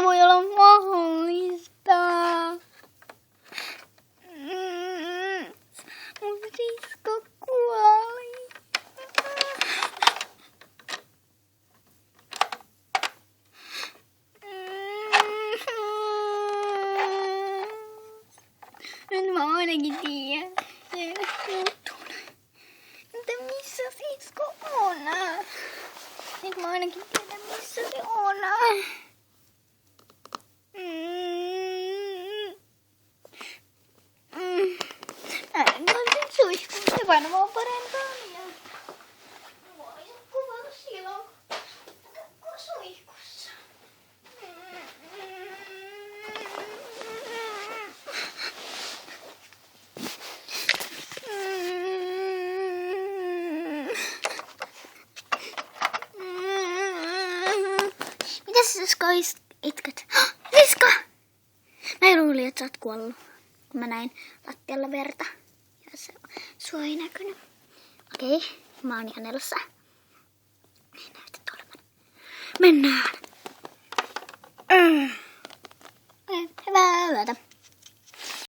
voi olla mahdollista? Mun sisko kuoli. Nyt mä ainakin tiedän. Se muuttuu. Mutta missä sisko on? Nyt mä ainakin tiedän, missä se on. Suihkussa varmaan parantaa mieltä. Voi kuvata silloin. Kakko suihkussa. Mitäs Siska itket? Siska! Mä luulin, että sä oot kuollut, kun mä näin lattialla verta. Ja sua ei näkynyt. Okei, mä oon ihan elossa. Niin näytät olevan. Mennään!